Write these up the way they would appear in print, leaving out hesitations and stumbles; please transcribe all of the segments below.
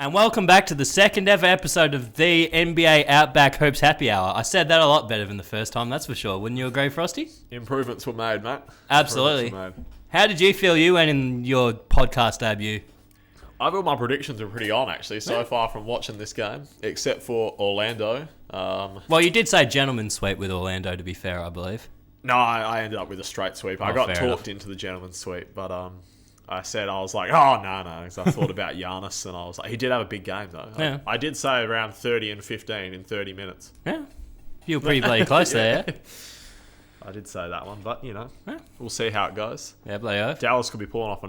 And welcome back to the second ever episode of the NBA Outback Hoops Happy Hour. I said that a lot better than the first time, that's for sure. Wouldn't you agree, Frosty? Improvements were made, mate. Absolutely. How did you feel you went in your podcast debut? I feel my predictions are pretty on, actually, so far from watching this game, except for Orlando. Well, you did say gentleman's sweep with Orlando, to be fair, I believe. No, I ended up with a straight sweep. I got talked enough into the gentleman's sweep, but I was like, oh, no, because I thought about Giannis, and I was like, he did have a big game, though. Yeah. I did say around 30 and 15 in 30 minutes. Yeah. You were pretty bloody close there, yeah? I did say that one, but, we'll see how it goes. Yeah, bloody oath. Dallas could be pulling off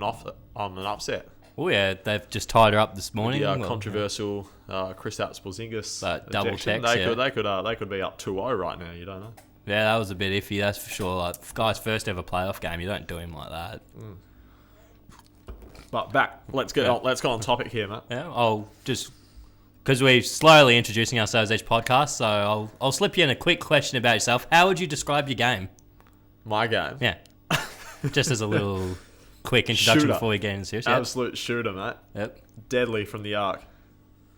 on an upset. Oh, yeah, they've just tied her up this morning. The controversial Kristaps Porzingis double text, They could be up 2-0 right now, you don't know. Yeah, that was a bit iffy, that's for sure. Like, guy's first ever playoff game, you don't do him like that. But let's go on topic here, mate. Yeah, I'll just... Because we're slowly introducing ourselves each podcast, so I'll slip you in a quick question about yourself. How would you describe your game? My game? Yeah. Just as a little quick introduction before we get into serious. Yep. Absolute shooter, mate. Yep. Deadly from the arc.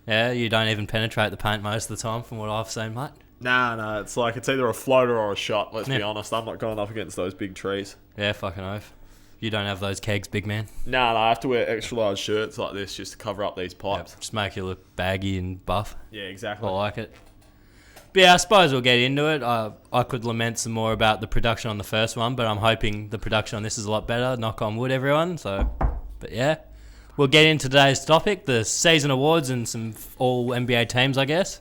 Yeah, you don't even penetrate the paint most of the time from what I've seen, mate. Nah, it's either a floater or a shot, let's be honest. I'm not going up against those big trees. Yeah, fucking oath. You don't have those kegs, big man. Nah, I have to wear extra large shirts like this just to cover up these pipes. Yep. Just make you look baggy and buff. Yeah, exactly. I like it. But yeah, I suppose we'll get into it. I could lament some more about the production on the first one, but I'm hoping the production on this is a lot better. Knock on wood, everyone. But yeah. We'll get into today's topic, the season awards and some all NBA teams, I guess.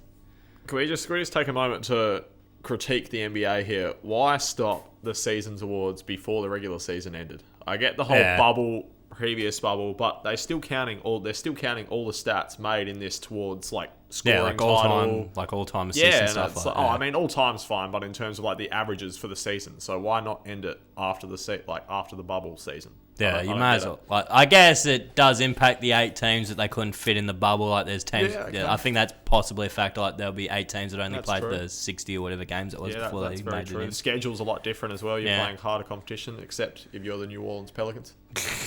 Can we just take a moment to critique the NBA here? Why stop the season's awards before the regular season ended? I get the whole previous bubble, but they're still counting all the stats made in this towards like scoring all time assists and stuff like that. I mean, all time's fine, but in terms of like the averages for the season, so why not end it after the bubble season? Yeah, you may as well. Like, I guess it does impact the 8 teams that they couldn't fit in the bubble. Like, there's teams. Yeah, okay. I think that's possibly a factor. Like, there'll be 8 teams that only played the 60 or whatever games it was before they made it in. The schedule's a lot different as well. You're playing harder competition, except if you're the New Orleans Pelicans.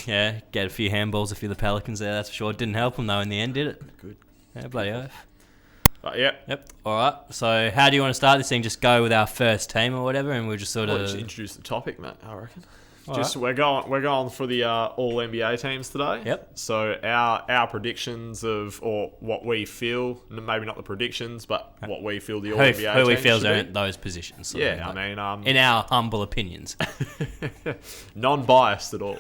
Yeah, get a few handballs if you're the Pelicans there. That's for sure. It didn't help them though in the end, did it? Good. Yeah, bloody oath. Yep. All right. So, how do you want to start this thing? Just go with our first team or whatever, and we'll just sort of just introduce the topic, mate. I reckon. We're going for the all NBA teams today. Yep. So our predictions or what we feel, maybe not the predictions, but what we feel the all NBA teams who we feel are in those positions. Yeah, I mean, in our humble opinions, non-biased at all.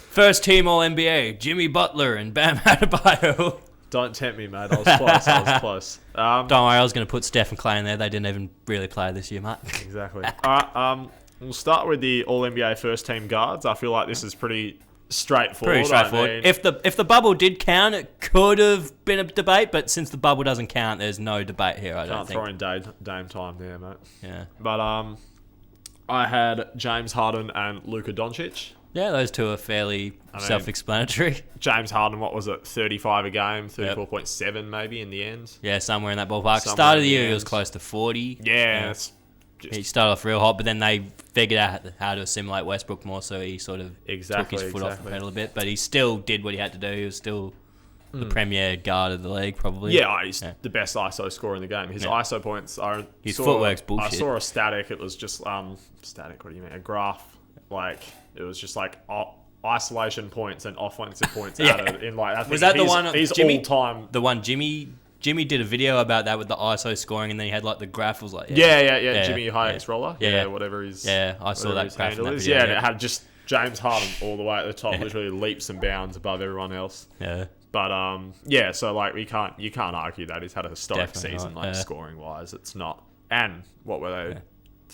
First team all NBA: Jimmy Butler and Bam Adebayo. Don't tempt me, mate. I was close. Don't worry, I was going to put Steph and Clay in there. They didn't even really play this year, mate. Exactly. All right. We'll start with the All-NBA first-team guards. I feel like this is pretty straightforward. I mean, if the bubble did count, it could have been a debate, but since the bubble doesn't count, there's no debate here, I don't think. Can't throw in Dame time there, mate. Yeah. But I had James Harden and Luka Doncic. Yeah, those two are fairly self-explanatory. James Harden, what was it, 35 a game, 34.7 maybe in the end? Yeah, somewhere in that ballpark. Start of the year, he was close to 40. Yeah, he started off real hot, but then they figured out how to assimilate Westbrook more, so he sort of took his foot off the pedal a bit. But he still did what he had to do. He was still the premier guard of the league, probably. Yeah, he's the best ISO scorer in the game. His ISO points are... His footwork's bullshit. I saw a static. It was just... static, what do you mean? A graph. Like, it was just like... isolation points and offensive points added in like... I think was that the one... He's Jimmy, all-time... The one Jimmy did a video about that with the ISO scoring, and then he had like the graph was like Jimmy Hayek's roller, whatever his I saw that graph in that video. Yeah, and it had just James Harden all the way at the top, literally leaps and bounds above everyone else. Yeah, but so like you can't argue that he's had a historic season scoring wise. It's not. And what were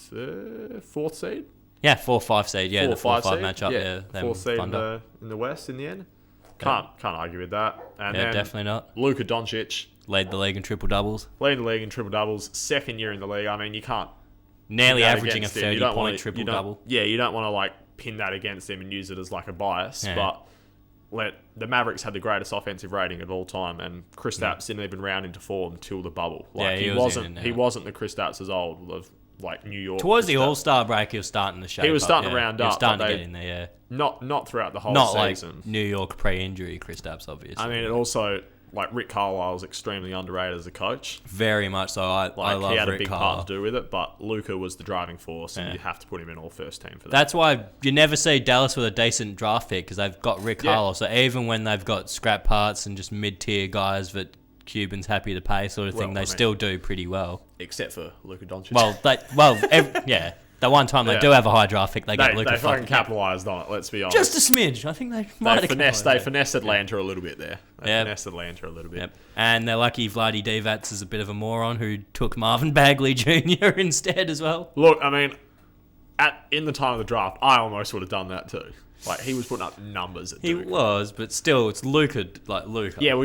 they? Fourth seed. Yeah, 4-5 seed. Yeah, the 4-5 matchup. Yeah, fourth seed in the West in the end. Can't argue with that. And then definitely not. Luka Doncic. Led the league in triple doubles. Leading the league in triple doubles. Second year in the league. I mean, you can't... Nearly averaging a 30-point triple double. Yeah, you don't want to like pin that against him and use it as like a bias. Yeah. But the Mavericks had the greatest offensive rating of all time, and Kristaps didn't even round into form until the bubble. Like he wasn't the Kristaps as old of like New York. Towards the All-Star break, he was starting to shape up. He was starting to round up. He was starting to get in there, yeah. Not throughout the whole season. Not like New York pre-injury Kristaps, obviously. I mean, it also like Rick Carlisle's extremely underrated as a coach. Very much so. I love he had Rick a big Carlisle. part to do with it, but Luka was the driving force, and you have to put him in all first team for that. That's why you never see Dallas with a decent draft pick because they've got Rick Carlisle. So even when they've got scrap parts and just mid-tier guys that Cuban's happy to pay sort of thing, still do pretty well. Except for Luka Doncic. Yeah. The one time they do have a high draft pick, they get Luka. They fucking capitalised on it, let's be honest. Just a smidge. I think they might have They finessed Atlanta a little bit there. Finessed Atlanta a little bit. Yep. And they're lucky Vlade Divac is a bit of a moron who took Marvin Bagley Jr. instead as well. Look, I mean, in the time of the draft, I almost would have done that too. Like, he was putting up numbers at Duke. He was, but still, it's Luka. Yeah,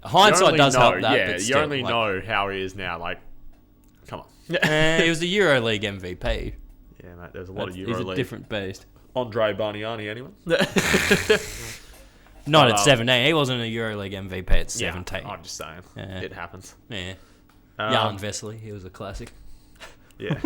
hindsight does help that. Yeah, but you still, only know how he is now. Like, come on. He was the EuroLeague MVP. Yeah, mate, there's a lot of EuroLeague. He's a different beast. Andre Bargnani, anyone? Not at 17. He wasn't a EuroLeague MVP at 17. I'm just saying. Yeah. It happens. Yeah. Jan Vesely, he was a classic. Yeah.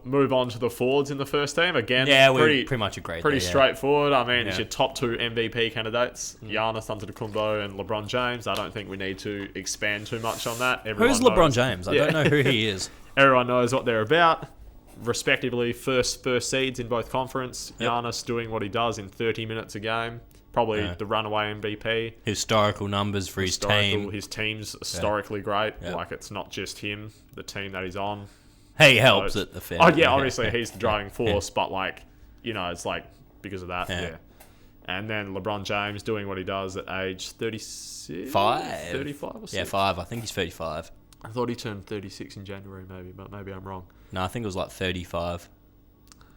Move on to the forwards in the first team. Again, pretty much agreed. Pretty straightforward. I mean, it's your top two MVP candidates, Giannis Antetokounmpo and LeBron James. I don't think we need to expand too much on that. Who's LeBron James? I don't know who he is. Everyone knows what they're about. Respectively, first seeds in both conference. Yep. Giannis doing what he does in 30 minutes a game. Probably the runaway MVP. Historical numbers for his team. His team's historically great. Yep. Like, it's not just him, the team that he's on. He helps at the fair. Oh, yeah, obviously he's the driving force, but, like, it's like because of that. Yeah. And then LeBron James doing what he does at age 36? 35 or 6? Yeah, 5. I think he's 35. I thought he turned 36 in January, maybe, but maybe I'm wrong. No, I think it was like 35.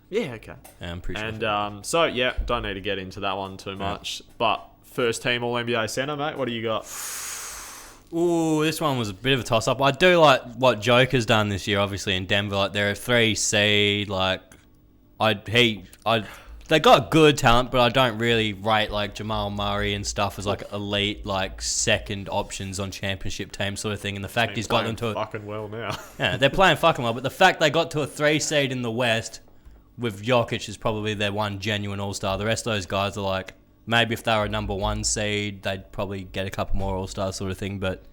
Yeah, okay. Yeah, I'm pretty sure. And don't need to get into that one too much. But first team All NBA center, mate. What do you got? Ooh, this one was a bit of a toss up. I do like what Joker's done this year, obviously in Denver. Like they're a 3 seed. Like they got good talent, but I don't really rate like Jamal Murray and stuff as like elite, like second options on championship team sort of thing. And the fact he's got them to fucking well now. Yeah, they're playing fucking well. But the fact they got to a 3 seed in the West with Jokic is probably their one genuine all-star. The rest of those guys are like, maybe if they were a number 1 seed, they'd probably get a couple more all-stars sort of thing. But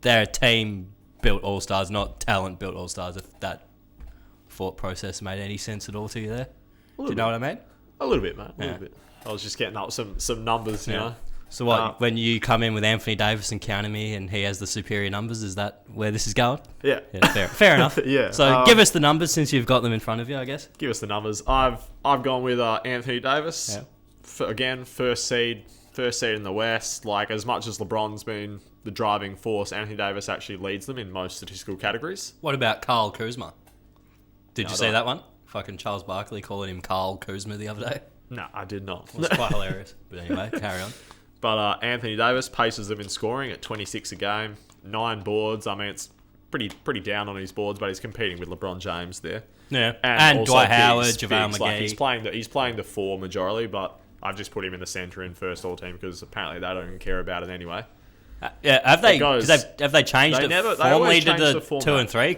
they're a team-built all-stars, not talent-built all-stars, if that thought process made any sense at all to you there. Do you know what I mean? A little bit, mate. A little bit. I was just getting up some numbers, you know. So what, when you come in with Anthony Davis and counter me and he has the superior numbers, is that where this is going? Yeah. Fair enough. Yeah. So give us the numbers since you've got them in front of you, I guess. Give us the numbers. I've gone with Anthony Davis. Yeah. Again, first seed in the West. Like, as much as LeBron's been the driving force, Anthony Davis actually leads them in most statistical categories. What about Kyle Kuzma? Did you see that one? Fucking Charles Barkley calling him Kyle Kuzma the other day. No, I did not. It was quite hilarious. But anyway, carry on. But Anthony Davis paces them in scoring at 26 a game, 9 boards. I mean, it's pretty down on his boards, but he's competing with LeBron James there. Yeah, and Dwight Howard, JaVale McGee. Like, he's playing the 4 majority, but I've just put him in the centre in first all team because apparently they don't even care about it anyway. Have they changed it formally to the 2 and 3?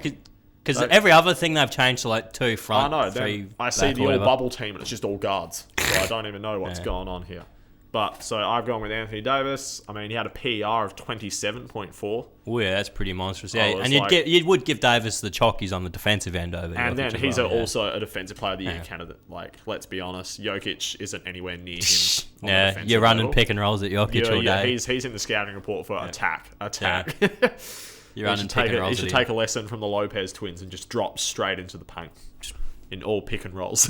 Because every other thing they've changed to like 2 front, 3 I see the all bubble team and it's just all guards. So I don't even know what's going on here. But so I've gone with Anthony Davis. I mean, he had a PER of 27.4. Oh yeah, that's pretty monstrous. Yeah, and you would give Davis the chockies on the defensive end over. And then he's also a defensive player of the year candidate. Like, let's be honest, Jokic isn't anywhere near him. Yeah, you're running pick and rolls at Jokic all day. He's in the scouting report for attack. You're running pick and rolls. He should take a lesson from the Lopez twins and just drop straight into the paint. In all pick and rolls.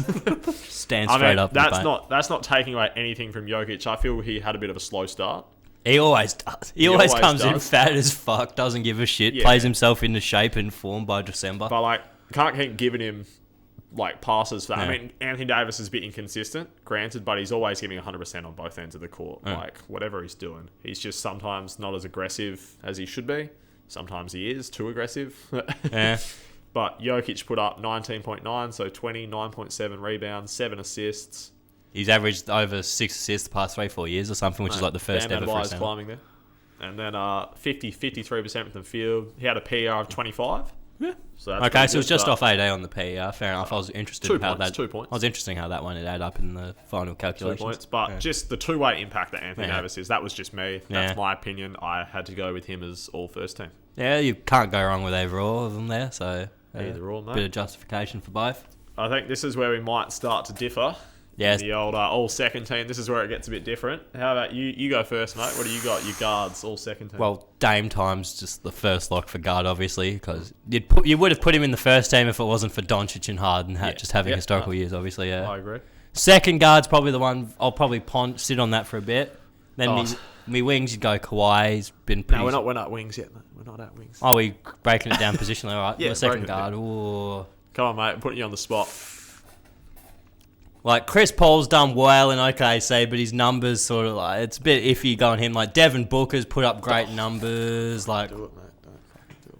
Stand straight up. That's not taking away anything from Jokic. I feel he had a bit of a slow start. He always does. He always comes in fat as fuck, doesn't give a shit, plays himself into shape and form by December. But like, can't keep giving him like passes for that. I mean, Anthony Davis is a bit inconsistent, granted, but he's always giving 100% on both ends of the court. Like, whatever he's doing. He's just sometimes not as aggressive as he should be. Sometimes he is too aggressive. But Jokic put up 19.9, so 9.7 rebounds, 7 assists. He's averaged over 6 assists the past 3-4 years or something, which is like the first ever for him. Climbing there. And then 53% from the field. He had a PR of 25. Yeah. So that's Okay, so good, it's just but off 8A on the PER. Fair enough. I was interested 2 in how points, that. 2 points. I was interested in how that one would add up in the final 2 calculations. points, but just the two-way impact that Anthony Davis is, that was just me. That's Yeah. my opinion. I had to go with him as all first team. Yeah, you can't go wrong with either or of them there. So Either or, mate. bit of justification for both. I think this is where we might start to differ. Yes. The old all second team. This is where it gets a bit different. How about you? You go first, mate. What do you got? Your guards, all second team. Well, Dame Time's just the first lock for guard, obviously, because you would have put him in the first team if it wasn't for Doncic and Harden just having historical years, obviously. Yeah, I agree. Second guard's probably the one I'll probably sit on that for a bit. Then me wings, you'd go Kawhi. He's been pretty. No, we're not wings yet, mate. We're not at wings. Oh, we breaking it down positionally, all right? Yeah, The second breaking it guard. Ooh. Come on, mate. I'm putting you on the spot. Like, Chris Paul's done well in OKC, but his numbers sort of like, it's a bit iffy going him. Like, Devin Booker's put up great numbers. Like, Do it, mate. Don't fucking do it.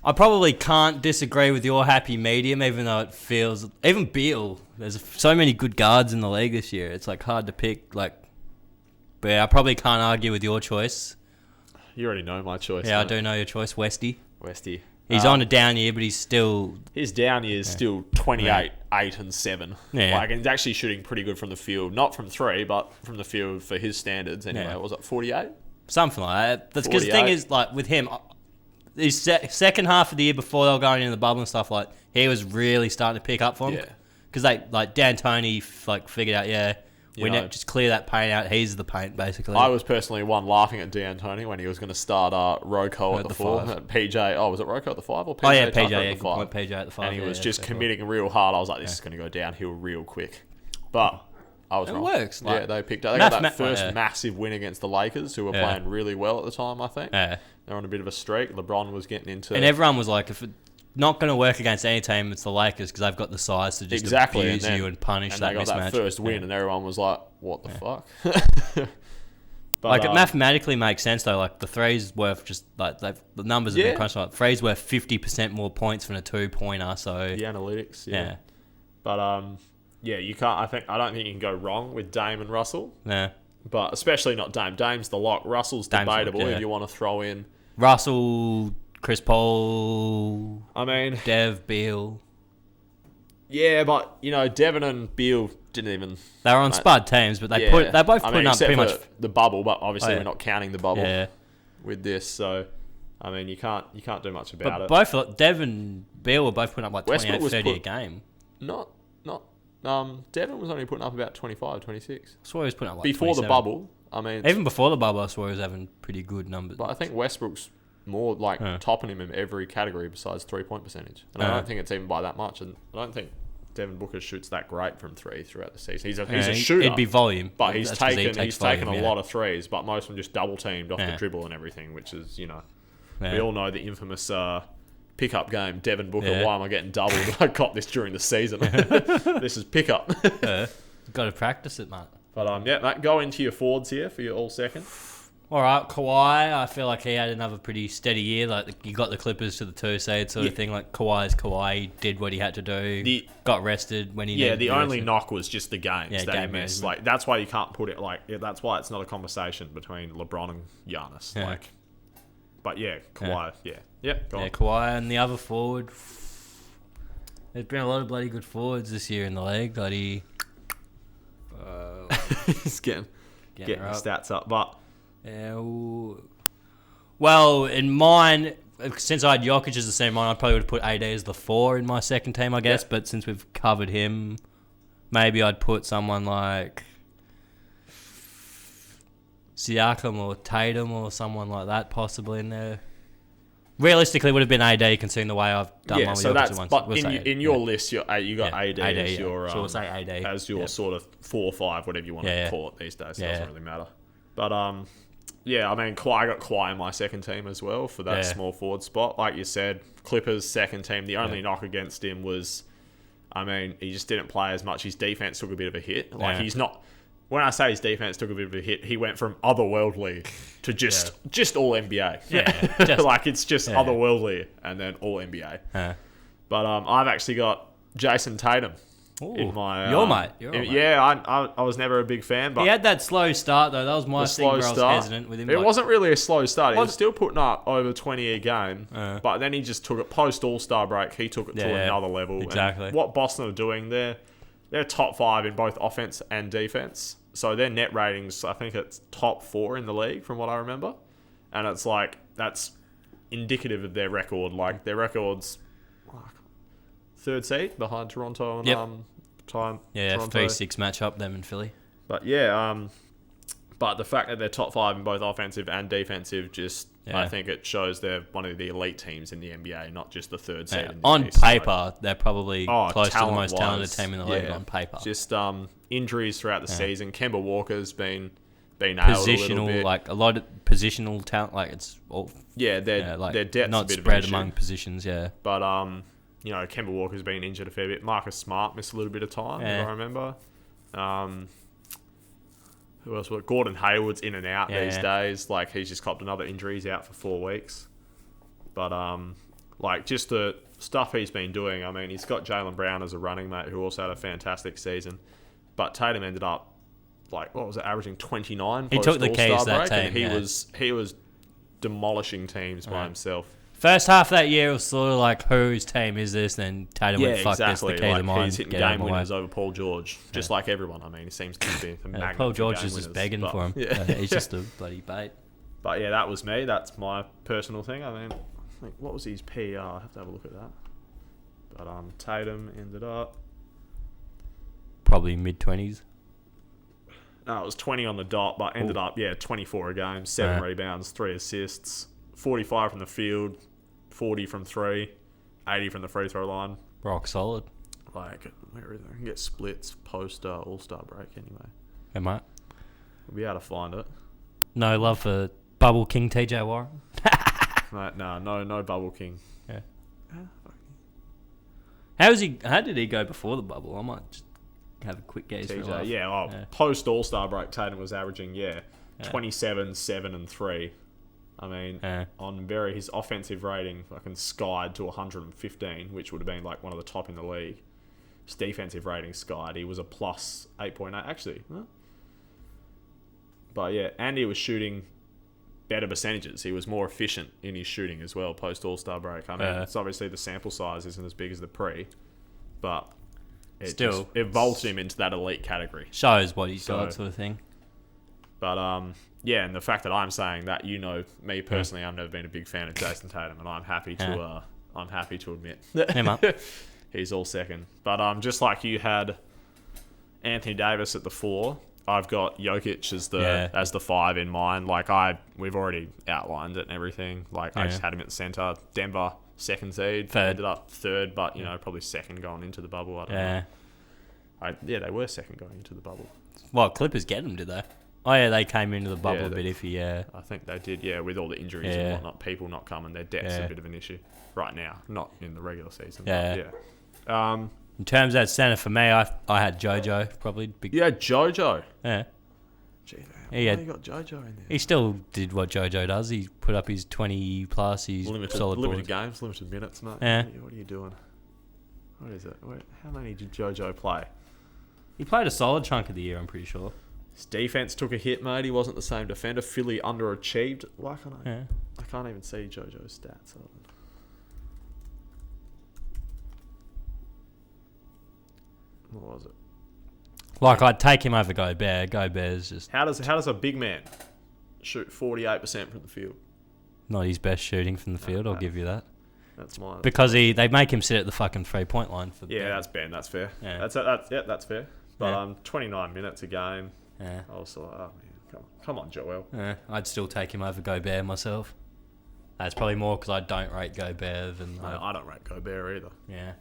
I probably can't disagree with your happy medium, even though it feels, even Beal, there's so many good guards in the league this year. It's like hard to pick. Like, but yeah, I probably can't argue with your choice. You already know my choice. Yeah, mate. I do know your choice, Westy. Westy. He's on a down year, but he's still. His down year is still 28, 8 and 7. Yeah. Like, and he's actually shooting pretty good from the field. Not from three, but from the field for his standards. Anyway, Yeah. was it 48? Something like that. That's because the thing 48. is, like, with him, his second half of the year before they were going into the bubble and stuff, like, he was really starting to pick up for him. Yeah. Because D'Antoni, figured out, just clear that paint out. He's the paint, basically. I was personally one laughing at D'Antoni when he was going to start Rocco at the 4. 5. PJ, was it Rocco at the 5 or PJ? Oh, yeah, Tucker PJ, at yeah, the good 5? point, PJ at the 5. And he yeah, was yeah, just fair committing real hard. I was like, this is going to go downhill real quick. But I was It wrong. works, like, Yeah, they picked up. They got that math- first yeah. massive win against the Lakers, who were Yeah. playing really well at the time, I think. Yeah. They're on a bit of a streak. LeBron was getting into... And everyone was like, if it's not going to work against any team, it's the Lakers because they've got the size to just abuse you and punish and that they got mismatch. that first win, and everyone was like, what the fuck? But, Like, it mathematically makes sense, though. Like, the three's worth just, like, the numbers have Yeah. been crunched. Like, three's worth 50% more points than a two-pointer, so... the analytics, Yeah. But, yeah, you can't... I don't think you can go wrong with Dame and Russell. Yeah. But especially not Dame. Dame's the lock. Russell's Dame's debatable lock, yeah. if you want to throw in... Russell, Chris Paul, I mean... Dev, Beal. Yeah, but, Devin and Beal didn't even... They were on spud teams, but they both putting up except pretty much... for the bubble, but obviously yeah. we're not counting the bubble Yeah. with this, so... I mean, you can't do much about it. But both, Dev and Beal were both putting up like Westbrook 28, was 30 a put- game. Devin was only putting up about 25, 26. I swore he was putting up like Before the 27. bubble, I mean... Even before the bubble, I swore he was having pretty good numbers. But I think Westbrook's more like topping him in every category besides 3-point percentage. And I don't think it's even by that much. And I don't think Devin Booker shoots that great from three throughout the season. He's a shooter. It'd be volume. But he's That's 'cause he taken takes volume, a lot of threes, but most of them just double teamed off the dribble and everything, which is, we all know the infamous pickup game, Devin Booker. Yeah. Why am I getting doubled? I caught this during the season. This is pickup. Got to practice it, mate. But mate, go into your forwards here for your all second. All right, Kawhi, I feel like he had another pretty steady year. Like, you got the Clippers to the 2 seed sort of thing. Like, Kawhi's Kawhi. He did what he had to do. Got rested when he needed to the be only rested. knock was just the games that he game missed. management. Like, that's why you can't put it that's why it's not a conversation between LeBron and Giannis. Yeah. Like, but yeah, Kawhi, go on. Kawhi and the other forward. There's been a lot of bloody good forwards this year in the league. Bloody. Just getting the her up. stats up, but Yeah, well, in mine, since I had Jokic as the same mine, I probably would have put AD as the 4 in my second team, I guess. Yeah. But since we've covered him, maybe I'd put someone like Siakam or Tatum or someone like that possibly in there. Realistically, it would have been AD considering the way I've done mine with so Jokic that's at once. but We'll say in your list, you got AD as yeah. your So we'll say AD. as your sort of 4 or 5, whatever you want to call it these days. It doesn't really matter. But I mean, I got Kawhi in my second team as well for that small forward spot. Like you said, Clippers second team. The only knock against him was, I mean, he just didn't play as much. His defense took a bit of a hit. Like he's not. When I say his defense took a bit of a hit, he went from otherworldly to just all NBA. Yeah, like it's just otherworldly and then all NBA. Yeah. But I've actually got Jason Tatum Ooh, in my your mate. Your mate. yeah, I was never a big fan, but He had that slow start though. That was my thing where I was hesitant with him. It wasn't really a slow start. He was still putting up over 20 a game, but then he just took it post All-Star break. He took it to another level. Exactly. And what Boston are doing there, they're top 5 in both offense and defense. So their net ratings, I think it's top 4 in the league from what I remember, and it's like that's indicative of their record. Like their record's 3rd seed behind Toronto and Toronto. 3-6 matchup them in Philly. But but the fact that they're top 5 in both offensive and defensive, I think it shows they're one of the elite teams in the NBA, not just the 3rd seed. In the on East. paper, they're probably close to the most talented team in the league on paper. Just injuries throughout the season. Kemba Walker's been nailed a little bit. Like a lot of positional talent. Like it's all their depth's not a bit spread of an among issue. positions. Yeah, but Kemba Walker's been injured a fair bit. Marcus Smart missed a little bit of time, if I remember. Who else? Gordon Hayward's in and out these days. Like he's just copped another injury. He's out for 4 weeks. But just the stuff he's been doing. I mean, he's got Jaylen Brown as a running mate who also had a fantastic season. But Tatum ended up averaging 29. He took the keys to that team. And he was demolishing teams by himself. First half of that year, it was sort of like, whose team is this? Then Tatum went, fuck exactly. this, the keys are mine. He's hitting game winners over Paul George, just like everyone. I mean, he seems to be a magnet. Paul George is is just begging for him. He's just a bloody bait. But yeah, that was me. That's my personal thing. I mean, what was his PR? I have to have a look at that. But Tatum ended up probably mid-20s. No, it was 20 on the dot, but ended up 24 a game, 7 rebounds, 3 assists, 45 from the field, 40 from 3, 80 from the free throw line. Rock solid. Like, where is it? I can get splits post All-Star break anyway. Hey, mate. We'll be able to find it. No love for Bubble King TJ Warren? Mate, no Bubble King. Yeah. How did he go before the bubble? I might just have a quick gaze. TJ, post All-Star break, Tatum was averaging 27, 7 and 3. I mean, his offensive rating fucking skied to 115, which would have been like one of the top in the league. His defensive rating skied. He was a plus 8.8 actually. Huh? But and he was shooting better percentages. He was more efficient in his shooting as well post All-Star break. I mean, it's obviously the sample size isn't as big as the pre, but it vaulted him into that elite category. Shows what he's got, sort of thing. But and the fact that I'm saying that, me personally, I've never been a big fan of Jason Tatum, and I'm happy to admit he's all second. But just like you had Anthony Davis at the 4, I've got Jokic as the 5 in mind. Like we've already outlined it and everything. Like I just had him at the center. Denver 2nd seed, ended up 3rd, but probably 2nd going into the bubble. I don't know. They were 2nd going into the bubble. Well, Clippers get them, did they? Oh yeah, they came into the bubble a bit iffy. I think they did. Yeah, with all the injuries and whatnot, people not coming, their depth's a bit of an issue right now. Not in the regular season. In terms of that center for me, I had JoJo probably. JoJo. Yeah. Gee, you got JoJo in there? He still did what JoJo does. He put up his 20 plus. He's limited games, limited minutes, mate. Yeah. What are you doing? What is it? How many did JoJo play? He played a solid chunk of the year, I'm pretty sure. His defense took a hit, mate. He wasn't the same defender. Philly underachieved. Why can't I? Yeah. I can't even see JoJo's stats. What was it? Like, I'd take him over Gobert. Gobert's just... How does a big man shoot 48% from the field? Not his best shooting from the field, I'll give you that. That's mine. Because they make him sit at the fucking 3-point line for Ben. That's Ben. That's fair. Yeah. That's fair. But 29 minutes a game. Yeah. I was like, oh man, come on, Joel. Yeah, I'd still take him over Gobert myself. That's probably more because I don't rate Gobert than... I don't rate Gobert either. Yeah.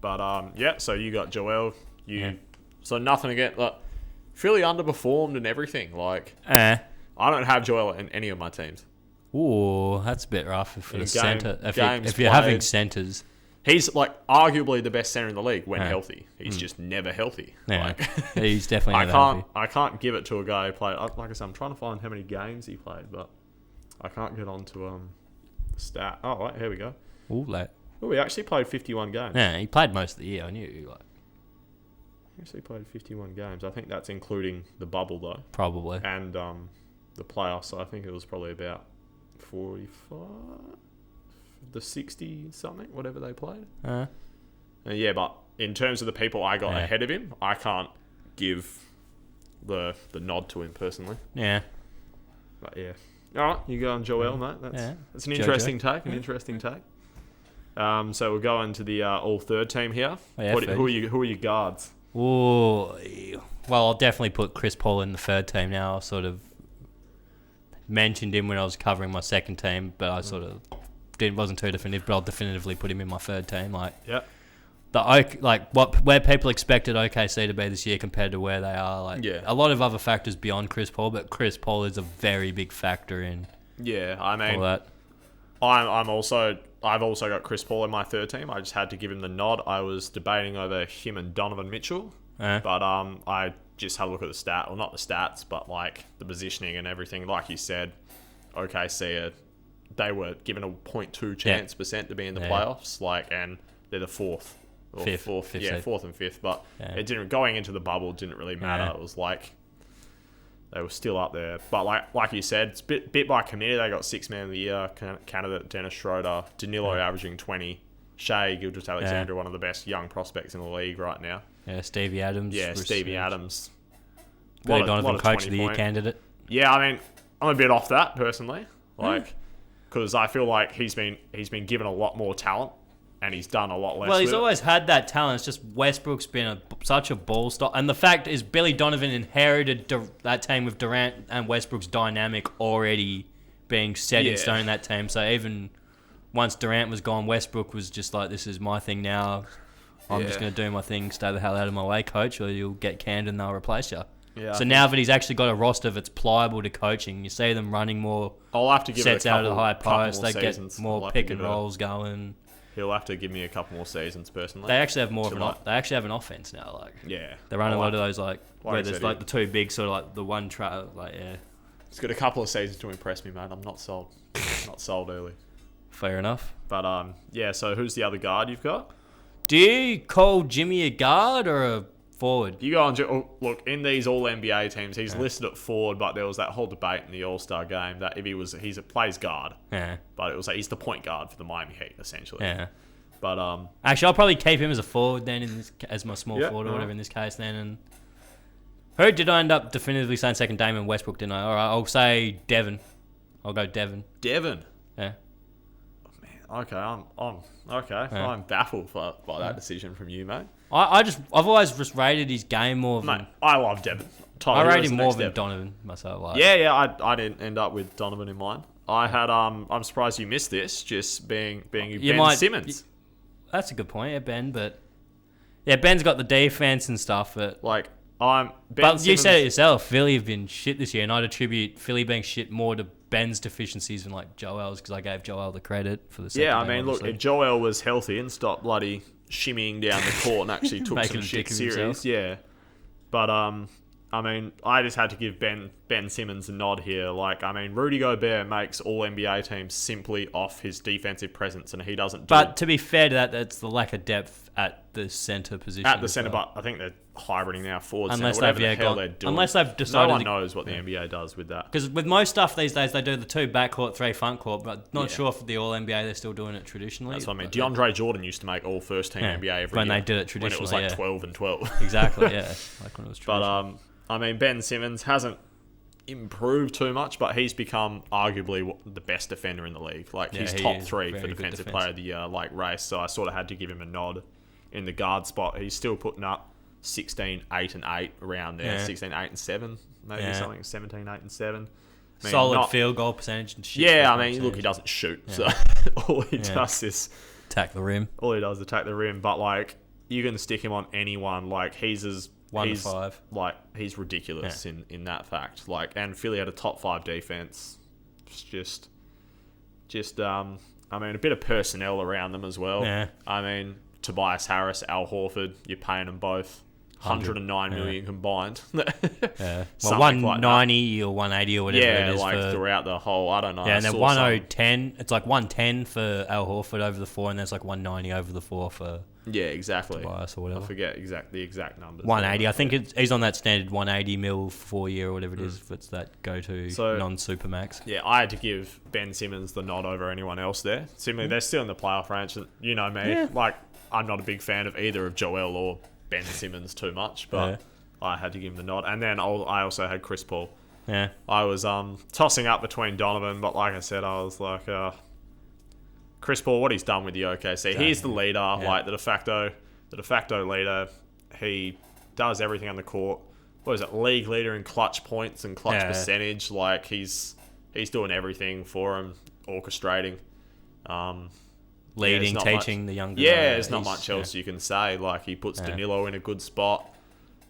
But so you got Joel. So nothing again. Like, Philly underperformed and everything. Like, I don't have Joel in any of my teams. Ooh, that's a bit rough for the center. If you're played, having centers, he's like arguably the best center in the league when healthy. He's just never healthy. Yeah, like, he's definitely never healthy. I can't give it to a guy who played. Like I said, I'm trying to find how many games he played, but I can't get onto the stat. Oh, wait, here we go. Ooh, he actually played 51 games. Yeah, he played most of the year. I knew. He actually played 51 games. I think that's including the bubble though, Probably. and the playoffs. So I think it was probably about 45, the 60 something, whatever they played. Yeah, but in terms of the people I got ahead of him, I can't give the nod to him personally. Yeah. But yeah. All right, you go on Joel, mate. That's an interesting take. Interesting take. So we'll go into the all third team here. Who are your guards? Ooh, well, I'll definitely put Chris Paul in the third team now. I sort of mentioned him when I was covering my second team, but I sort of wasn't too definitive. But I'll definitively put him in my third team. Where people expected OKC to be this year compared to where they are. A lot of other factors beyond Chris Paul, but Chris Paul is a very big factor in. Yeah, I mean, all that. I've also got Chris Paul in my third team. I just had to give him the nod. I was debating over him and Donovan Mitchell, but I just had a look at the stat, or not the stats, but like the positioning and everything. Like you said, OKC, they were given a 0.2 chance percent to be in the playoffs, and they're the fourth and fifth. But it didn't going into the bubble didn't really matter. It was like they were still up there. But like you said, it's bit by committee. They got Sixth Man of the Year candidate Dennis Schroeder, Danilo averaging 20, Shai Gilgeous-Alexander, one of the best young prospects in the league right now. Yeah, Stevie Adams. Yeah, Stevie Adams. Billy Donovan, Coach of the Year candidate. Yeah, I mean, I'm a bit off that personally, because I feel like he's been given a lot more talent. And he's done a lot less. Well, he's always had that talent. It's just Westbrook's been such a ball stop. And the fact is, Billy Donovan inherited that team with Durant and Westbrook's dynamic already being set in stone in that team. So even once Durant was gone, Westbrook was just like, this is my thing now. I'm just going to do my thing. Stay the hell out of my way, coach, or you'll get canned and they'll replace you. Yeah, so now that he's actually got a roster that's pliable to coaching, you see them running more I'll have to give sets it a couple, out of the high post. They get more I'll pick and rolls going. He'll have to give me a couple more seasons personally. They actually have they actually have an offense now. They're running a lot of those where there's the two big sort of the one track. It's got a couple of seasons to impress me, mate. I'm not sold. Not sold early. Fair enough. But so who's the other guard you've got? Do you call Jimmy a guard or a forward? You go on. Look, in these all NBA teams, he's listed at forward, but there was that whole debate in the All-Star game that if he plays guard. Yeah. But it was he's the point guard for the Miami Heat essentially. Yeah. But actually, I'll probably keep him as a forward then, as my small forward or whatever in this case then. And who did I end up definitively saying second? Damon Westbrook, didn't I? All right, I'll say Devin. I'll go Devin. Devin. Yeah. Okay, I'm baffled by that decision from you, mate. I've always just rated his game more than... Mate, I love Devin. I rate him more than Donovan myself. I didn't end up with Donovan in mind. I had I'm surprised you missed this, just being Ben Simmons. That's a good point, Ben, but Ben's got the defense and stuff, but you said it yourself, Philly have been shit this year, and I'd attribute Philly being shit more to Ben's deficiencies than Joel's, because I gave Joel the credit for the second game, look, if Joel was healthy and stopped bloody shimmying down the court and actually took some shit serious, but I just had to give Ben Simmons a nod here. Rudy Gobert makes all NBA teams simply off his defensive presence, and he doesn't. But to be fair to that, that's the lack of depth at the center position. At the center, but I think they're hybriding now forward center. Whatever the hell they're doing. Unless they've decided. No one knows what the NBA does with that. Because with most stuff these days, they do the 2 backcourt, 3 frontcourt, but not sure for the All NBA they're still doing it traditionally. That's what I mean. DeAndre Jordan used to make all first team NBA every when year. They did it traditionally. When it was 12 and 12. Exactly, yeah. Like when it was traditional. But Ben Simmons hasn't improved too much, but he's become arguably the best defender in the league. He's top 3 for defensive player of the year, race. So I sort of had to give him a nod in the guard spot. He's still putting up 16, 8 and 8 around there. 16, 8 and 7, maybe something. 17, 8 and 7. Solid field goal percentage and shit. Yeah, look, he doesn't shoot, so all he does is attack the rim. All he does is attack the rim, but you can stick him on anyone. He's as 1 to 5. He's ridiculous in that fact. And Philly had a top 5 defense. It's just a bit of personnel around them as well. Yeah. Tobias Harris, Al Horford, you're paying them both $109 million combined. Well, 190 or 180 or whatever it is. Throughout the whole, I don't know. Yeah, and then 10. It's 110 for Al Horford over the 4, and there's 190 over the 4 for Yeah, exactly. Tobias or whatever. I forget the exact numbers. 180. I think he's on that standard 180 mil 4 year or whatever it is. If it's that go-to non-supermax. Yeah, I had to give Ben Simmons the nod over anyone else there. Similarly, they're still in the playoff range. You know me. Yeah. Like, I'm not a big fan of either of Joel or Ben Simmons too much, but I had to give him the nod. And then I also had Chris Paul. Yeah. I was tossing up between Donovan, but like I said, I was like, Chris Paul, what he's done with the OKC. He's the leader, like the de facto leader. He does everything on the court. What is it? League leader in clutch points and clutch percentage. Like he's doing everything for him, orchestrating, leading, teaching the younger. Yeah, there's not much else you can say. Like he puts Danilo in a good spot.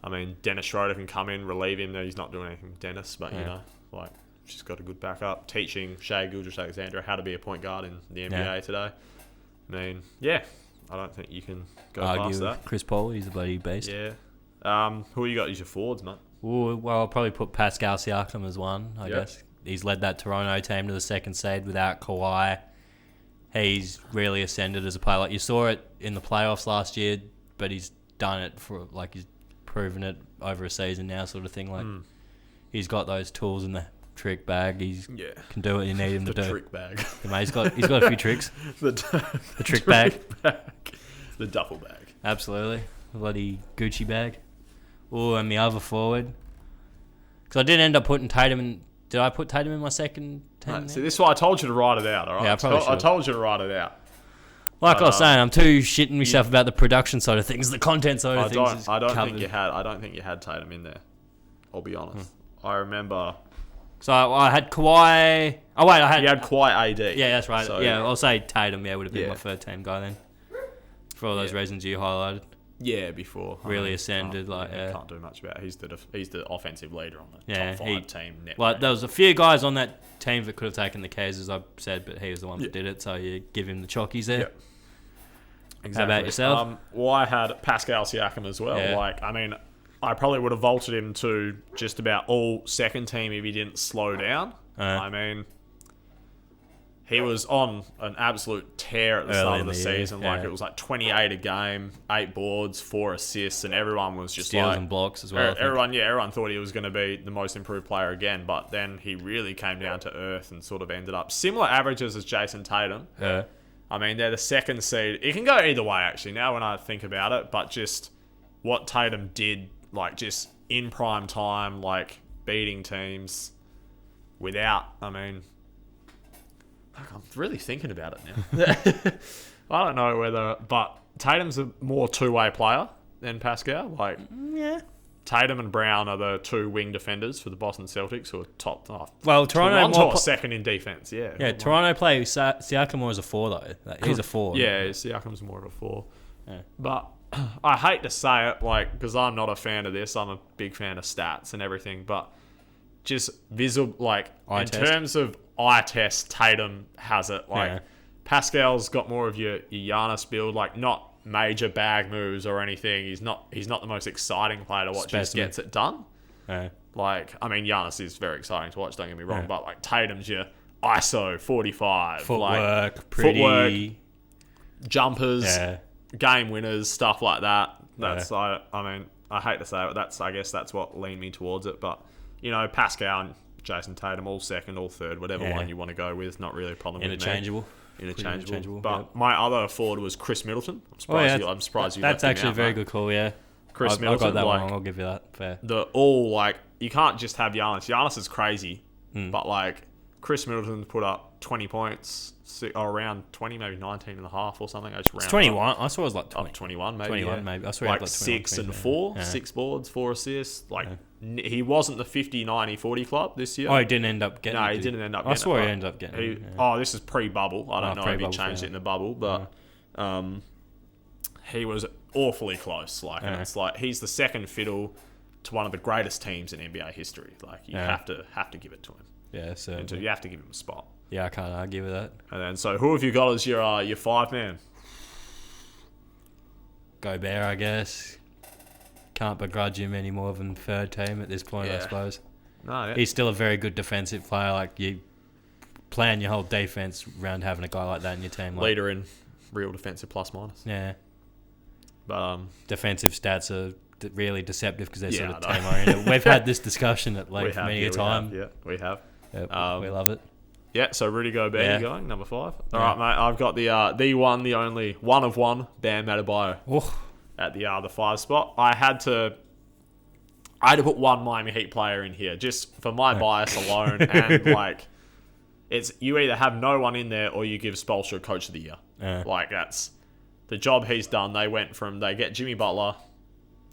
I mean, Dennis Schroeder can come in, relieve him. He's not doing anything with Dennis, but you know, like she's got a good backup. Teaching Shai Gilgeous-Alexander how to be a point guard in the NBA today. I mean, I don't think you can go past that. Chris Paul, he's a bloody beast. Yeah. Who you got as your forwards, mate? Ooh, well, I'll probably put Pascal Siakam as one, I guess. He's led that Toronto team to the second seed without Kawhi. He's really ascended as a player. Like you saw it in the playoffs last year, but he's done it for he's proven it over a season now, sort of thing. Like he's got those tools in the trick bag. He can do what you need him to do. The trick bag. Yeah, mate, he's got a few tricks. the trick bag. The duffel bag. Absolutely. The bloody Gucci bag. Oh, and the other forward. Because I did end up putting Tatum in. Did I put Tatum in my second team? Right, see, this is why I told you to write it out, all right? Yeah, I told you to write it out. Like I was saying, I'm too shitting myself about the production side of things. The content side of things is I don't covered. think you had Tatum in there. I'll be honest. I remember. So I had Kawhi. Oh wait, You had Kawhi AD. Yeah, that's right. So, I'll say Tatum. Yeah, would have been my third team guy then. For all those reasons you highlighted. Yeah, before really ascended. Can't do much about it. He's the offensive leader on the top 5 team. Well, there was a few guys on that team that could have taken the K's, as I said, but he was the one that did it. So you give him the chockies there. Yep. Exactly. How about yourself? Well, I had Pascal Siakam as well. Yeah. I probably would have vaulted him to just about all second team if he didn't slow down. He was on an absolute tear at the start of the season. It was like 28 a game, 8 boards, 4 assists, and everyone was just steals and blocks as well. Everyone thought he was going to be the most improved player again, but then he really came down to earth and sort of ended up similar averages as Jason Tatum. Yeah. I mean, they're the second seed. It can go either way, actually, now when I think about it, but just what Tatum did, just in prime time, beating teams without, I'm really thinking about it now. I don't know but Tatum's a more two-way player than Pascal. Tatum and Brown are the 2 wing defenders for the Boston Celtics, who are top. Toronto second in defense. Yeah. Toronto play Siakam more as a 4 though. He's a 4. Yeah, Siakam's more of a 4. Yeah. But I hate to say it, because I'm not a fan of this. I'm a big fan of stats and everything, but just visible, in terms of eye test, Tatum has it. Pascal's got more of your Giannis build, not major bag moves or anything. He's not the most exciting player to watch. He just gets it done. Yeah. Giannis is very exciting to watch, don't get me wrong, but Tatum's your ISO 45. Footwork, jumpers, game winners, stuff like that. That's I hate to say it, but I guess that's what leaned me towards it. But Pascal and Jason Tatum, all second, all third, whatever one you want to go with, not really a problem with me. Interchangeable. But my other forward was Chris Middleton. I'm surprised you That's left him actually out, a very mate. good call, yeah. Chris Middleton. I got that one. I'll give you that. Fair. You can't just have Giannis. Giannis is crazy, but Chris Middleton put up 20 points, around 20, maybe 19 and a half or something. It's 21. I saw it was 20. 21 maybe. 21 maybe. I saw it was 6 and 4, 6 boards, 4 assists. He wasn't the 50, 90, 40 club this year. Oh, he didn't end up getting it. No, he didn't end up getting it. I swore he ended up getting it. This is pre-bubble. I don't know if he changed it in the bubble, but he was awfully close. And it's he's the second fiddle to one of the greatest teams in NBA history. You have to give it to him. Yeah, so you have to give him a spot. Yeah, I can't argue with that. And then, so who have you got as your 5-man? Gobert, I guess. Can't begrudge him any more than third team at this point, I suppose. No, He's still a very good defensive player. You plan your whole defense around having a guy like that in your team. Leader in real defensive plus minus. Yeah. But defensive stats are really deceptive because they're Yeah, sort of I know. team oriented. We've had this discussion at length many a time. We have. We love it. Yeah, so Rudy Gobert Yeah. going, number 5. All Yeah. right, mate, I've got the one, the only, one of one, Bam Adebayo Oh, at the 5 spot. I had to put one Miami Heat player in here just for my bias alone, and like, it's you either have no one in there or you give Spoelstra Coach of the Year. Like, that's the job he's done. They get Jimmy Butler,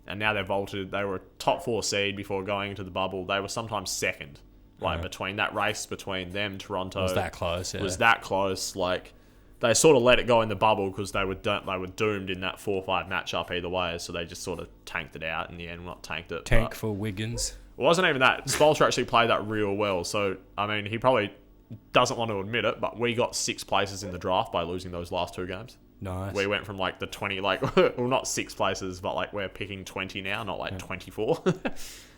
and now they're vaulted. They were a top 4 seed before going into the bubble. They were sometimes second. Like, between that race between them, Toronto was that close? Yeah. was that close. Like, they sort of let it go in the bubble because they were doomed in that 4-5 matchup either way. So they just sort of tanked it out in the end. Not tanked it. Tank but for Wiggins. it wasn't even that. Spoelstra actually played that real well. So I mean, he probably doesn't want to admit it, but we got 6 places in the draft by losing those last 2 games. Nice. We went from like the 20, like, well, not 6 places, but like we're picking 20 now, not like 24.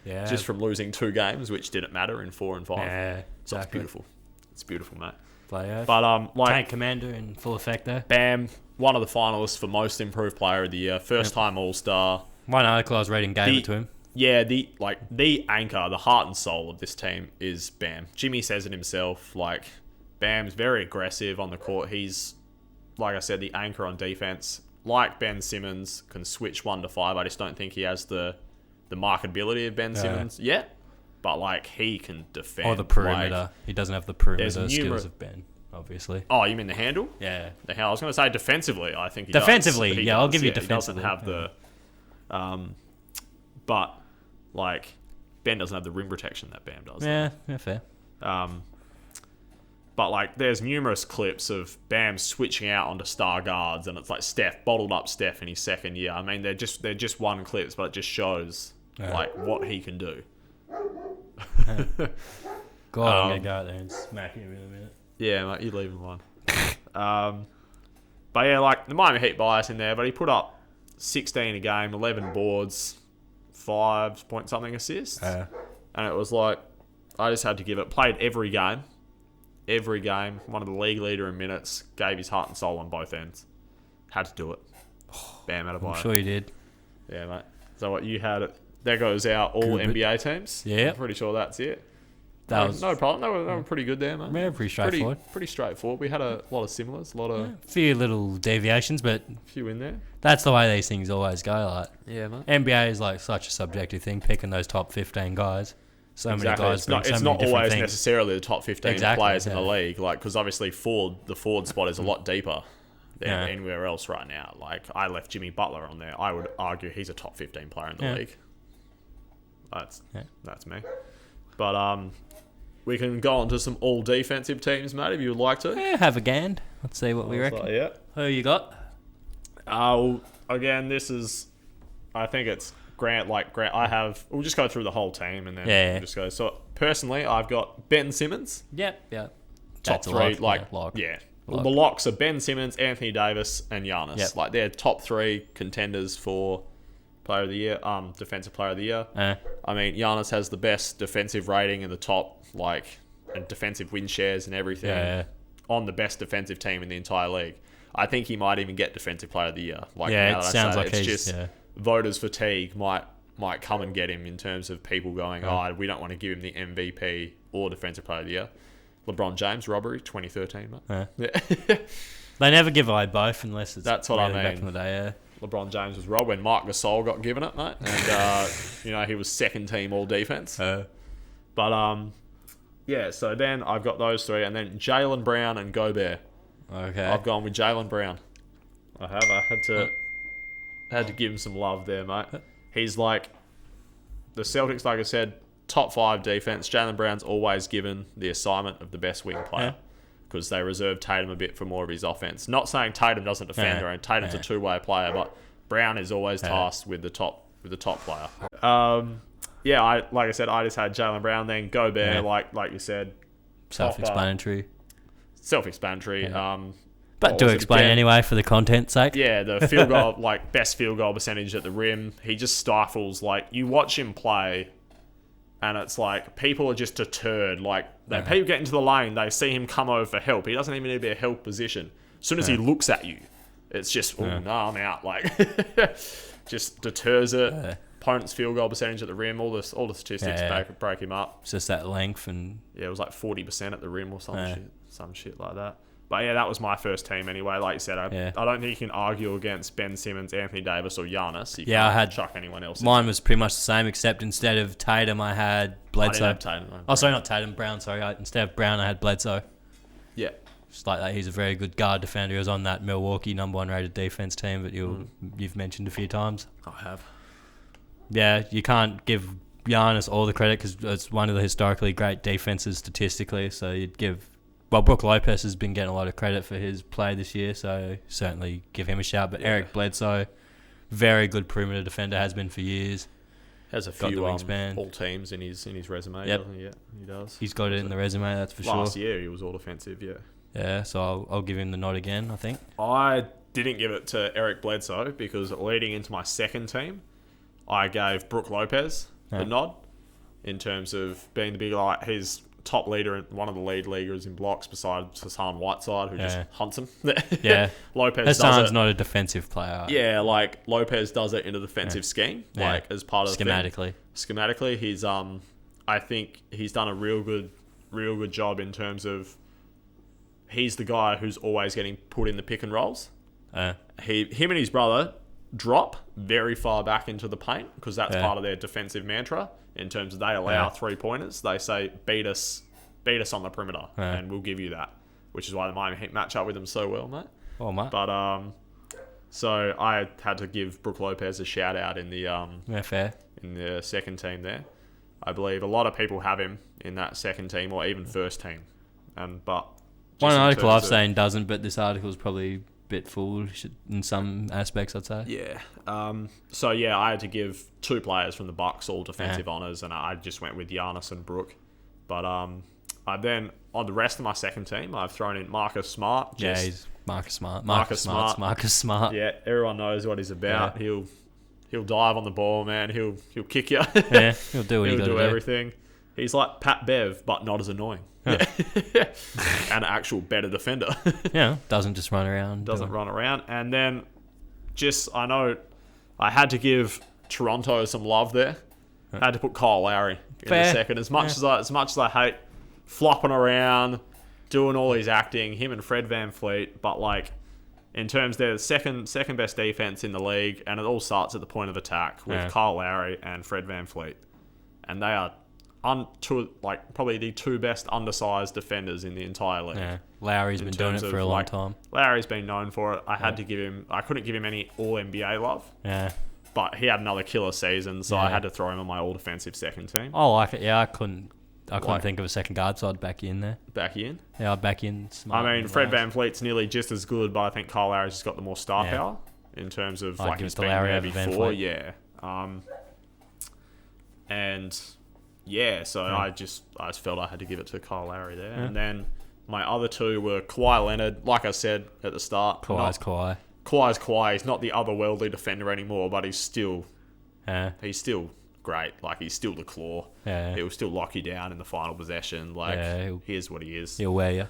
Yeah. Just from losing 2 games, which didn't matter in 4 and 5. Yeah, So it's exactly. beautiful. It's beautiful, mate. Playoff. But like, Tank Commander in full effect there. Bam, one of the finalists for most improved player of the year, first time All-Star. One article I was reading gave it to him. Yeah, the anchor, the heart and soul of this team is Bam. Jimmy says it himself. Like, Bam's very aggressive on the court. He's, like I said, the anchor on defense. Like Ben Simmons, can switch 1 to 5. I just don't think he has the marketability of Ben Simmons yet. But like, he can defend. Or the perimeter. Like, He doesn't have the perimeter there's skills of Ben, obviously. oh, you mean the handle? Yeah. The hell, I was going to say defensively. I think he Defensively, does. yeah, I'll give you He defensively. doesn't have the, but like, Ben doesn't have the rim protection that Bam does. Yeah, fair. But like, there's numerous clips of Bam switching out onto star guards, and it's like Steph bottled up Steph in his second year. I mean, they're just one clips, but it just shows like what he can do. God, I'm gonna go out there and smack him in a minute. Yeah, mate, you leave him alone. But yeah, like, the Miami Heat bias in there, but he put up 16 a game, 11 boards, 5 point something assists, and it was like, I just had to give it. Played every game, one of the league leader in minutes, gave his heart and soul on both ends. Had to do it. Bam, Adebayo. I'm sure you did. Yeah, mate. So what you had? There goes our all Good. NBA teams. Yeah. I'm pretty sure that's it. That was No problem. They were pretty good there, mate. yeah, pretty straightforward. Pretty straightforward. We had a lot of similars, A few little deviations, but few in there. that's the way these things always go. Like, Yeah, mate. NBA is like such a subjective thing, picking those top 15 guys. So many Exactly. guys bring It's so many not different always things. necessarily the top 15 Exactly, players in the yeah. league, like, because obviously the forward spot is a lot deeper than Yeah. anywhere else right now. Like, I left Jimmy Butler on there. I would argue he's a top 15 player in the Yeah. league. That's me. But we can go on to some all defensive teams, mate, if you would like to. Yeah, have a gand. Let's see what we reckon. Yeah. Who you got? Again, this is, I think it's Grant. We'll just go through the whole team and then Yeah. we'll just go. So personally, I've got Ben Simmons. Yep. Top That's a 3, lock. yeah. Lock. The locks are Ben Simmons, Anthony Davis, and Giannis. Yep. Like, they're top 3 contenders for player of the year, defensive player of the year. I mean, Giannis has the best defensive rating in the top, like, and defensive win shares and everything on the best defensive team in the entire league. I think he might even get defensive player of the year. Like, Yeah, now it that I sounds say like it's he's- just yeah. voters' fatigue might come and get him in terms of people going, we don't want to give him the MVP or defensive player of the year. LeBron James robbery 2013, mate. Yeah. They never give away both unless it's That's what I really back mean. in the day. LeBron James was robbed when Marc Gasol got given it, mate. And, he was second team all defense. But, yeah, so then I've got those 3. And then Jaylen Brown and Gobert. Okay. I've gone with Jaylen Brown. I had to give him some love there, mate. He's like, the Celtics, like I said, top 5 defense. Jaylen Brown's always given the assignment of the best wing player because they reserve Tatum a bit for more of his offense. Not saying Tatum doesn't defend or Tatum's a two-way player, but Brown is always tasked with the top player. Like I said, I just had Jaylen Brown, then Gobert, like you said, Self-explanatory. Self-explanatory. But do explain anyway for the content's sake. Yeah, the field goal, like, best field goal percentage at the rim. He just stifles. Like, you watch him play, and it's like people are just deterred. Like, people get into the lane, they see him come over for help. He doesn't even need to be a help position. As soon as he looks at you, It's just, no, I'm out. Like, just deters it. Yeah. Opponent's field goal percentage at the rim, all the statistics break him up. It's just that length and... Yeah, it was like 40% at the rim or some shit like that. But yeah, that was my first team anyway. Like you said, I don't think you can argue against Ben Simmons, Anthony Davis, or Giannis. You I had chuck anyone else. Mine was pretty much the same, except instead of Tatum, I had Bledsoe. I didn't have Tatum. Oh, sorry, not Tatum. Brown. Sorry, instead of Brown, I had Bledsoe. Yeah. Just like that, he's a very good guard defender. He was on that Milwaukee number 1 rated defense team that you've mentioned a few times. I have. Yeah, you can't give Giannis all the credit because it's one of the historically great defenses statistically. So you'd give... Well, Brook Lopez has been getting a lot of credit for his play this year, so certainly give him a shout. But Eric Bledsoe, very good perimeter defender, has been for years. Has a few all teams in his resume. Yep. Doesn't he? Yeah, he does. He's got it in the resume, that's for sure. Last year he was all defensive, yeah. Yeah, so I'll give him the nod again, I think. I didn't give it to Eric Bledsoe because leading into my second team, I gave Brook Lopez the nod in terms of being the big guy. He's top leader and one of the lead leaguers in blocks besides Hassan Whiteside, who just hunts him. Lopez Hassan's not a defensive player. Yeah, like Lopez does it in a defensive scheme, like as part of schematically. He's I think he's done a real good job in terms of he's the guy who's always getting put in the pick and rolls. Him and his brother drop very far back into the paint because that's part of their defensive mantra. In terms of they allow 3-pointers, they say beat us on the perimeter, and we'll give you that. Which is why they might match up with them so well, mate. Oh, mate. But so I had to give Brook Lopez a shout out in the in the second team there. I believe a lot of people have him in that second team or even first team, but one article I've seen doesn't, but this article is probably bit foolish in some aspects, I'd say. Yeah. So yeah, I had to give 2 players from the Bucks all defensive honors, and I just went with Giannis and Brook. But I then on the rest of my second team, I've thrown in Marcus Smart. He's Marcus Smart. Marcus Smart. Yeah, everyone knows what he's about. Yeah. He'll dive on the ball, man. He'll kick you. Yeah, he'll do what he'll do everything. He's like Pat Bev, but not as annoying. Yeah. And an actual better defender. Doesn't just run around. Run around. And then I know I had to give Toronto some love there. I had to put Kyle Lowry in the second. As much as I hate flopping around, doing all his acting, him and Fred VanVleet, but like in terms they're the second best defense in the league, and it all starts at the point of attack with Kyle Lowry and Fred VanVleet. And they are probably the 2 best undersized defenders in the entire league. Yeah, Lowry's been doing it for a long time. Lowry's been known for it. I couldn't give him any All NBA love. Yeah, but he had another killer season, so I had to throw him on my all defensive second team. Oh, like it. Yeah, I couldn't think of a second guard, so I'd back you in there. Back you in? Yeah, I'd back in. I mean, Fred VanVleet's nearly just as good, but I think Kyle Lowry's just got the more star power in terms of he's been there before. Yeah. And yeah, so I just felt I had to give it to Kyle Lowry there. And then my other 2 were Kawhi Leonard. Like I said at the start, Kawhi's Kawhi. Kawhi's Kawhi. He's not the otherworldly defender anymore, but he's still great. Like, he's still the claw. Yeah. He'll still lock you down in the final possession. Like, here's what he is. He'll wear you.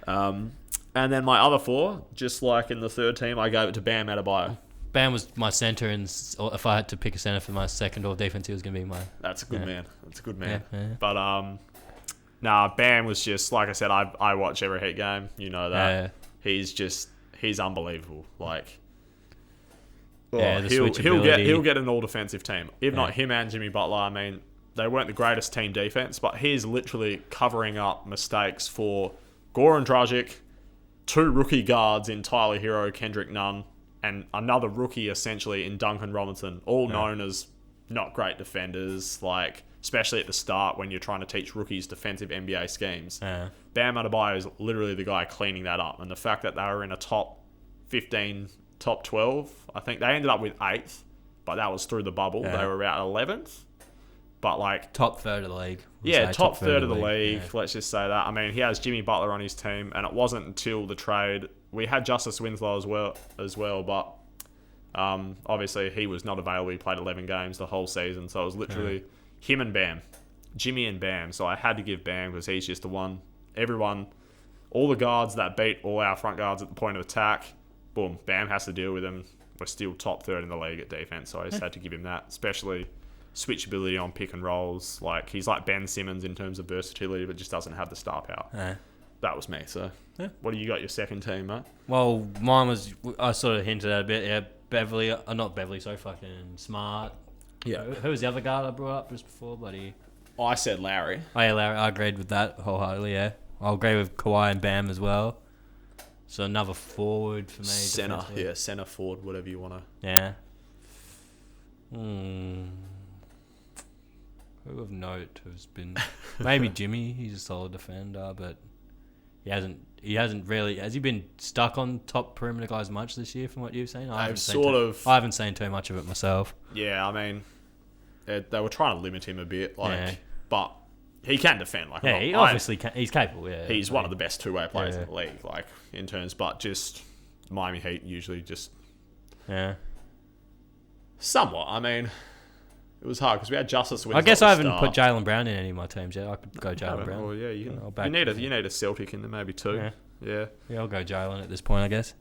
And then my other 4, just like in the third team, I gave it to Bam Adebayo. Bam was my center, and if I had to pick a center for my second all defense, he was going to be my... That's a good man. That's a good man. Yeah. But, Bam was just, like I said, I watch every Heat game. You know that. Yeah. He's unbelievable. Like... he'll get an all defensive team. If not him and Jimmy Butler, I mean, they weren't the greatest team defense, but he's literally covering up mistakes for Goran Dragic, 2 rookie guards in Tyler Hero, Kendrick Nunn, and another rookie essentially in Duncan Robinson, all known as not great defenders, like especially at the start when you're trying to teach rookies defensive NBA schemes. Bam Adebayo is literally the guy cleaning that up, and the fact that they were in a top 15, top 12, I think they ended up with 8th, but that was through the bubble. They were about 11th, but like top third of the league. Top third of the league. Let's just say that. I mean, he has Jimmy Butler on his team, and it wasn't until the trade we had Justice Winslow as well, but obviously he was not available. He played 11 games the whole season, so it was literally him and Bam, Jimmy and Bam. So I had to give Bam because he's just the one. Everyone, all the guards that beat all our front guards at the point of attack, boom, Bam has to deal with him. We're still top third in the league at defense, so I just had to give him that, especially switchability on pick and rolls. Like, he's like Ben Simmons in terms of versatility, but just doesn't have the star power. That was me. So, what do you got your second team, mate? Well, mine was, I sort of hinted at a bit. Yeah, Beverly, not Beverly, so fucking Smart. Yeah. Who was the other guy I brought up just before, buddy? I said Lowry. Oh yeah, Larry. I agreed with that wholeheartedly. Yeah, I'll agree with Kawhi and Bam as well. So another forward for me. Centre, yeah, centre forward, whatever you want to. Yeah. Who of note has been maybe Jimmy? He's a solid defender, but he hasn't really. Has he been stuck on top perimeter guys much this year? From what you've seen, I haven't seen too much of it myself. Yeah, I mean, they were trying to limit him a bit, but he can defend. Like, he obviously can. He's capable. Yeah, he's one of the best two-way players in the league. Like, in terms, but just Miami Heat usually just somewhat. I mean, it was hard because we had Justice Winslow. I guess I haven't put Jaylen Brown in any of my teams yet. I could go Jaylen Brown. Well, yeah, you need a Celtic in there, maybe two. Yeah, I'll go Jaylen at this point, I guess.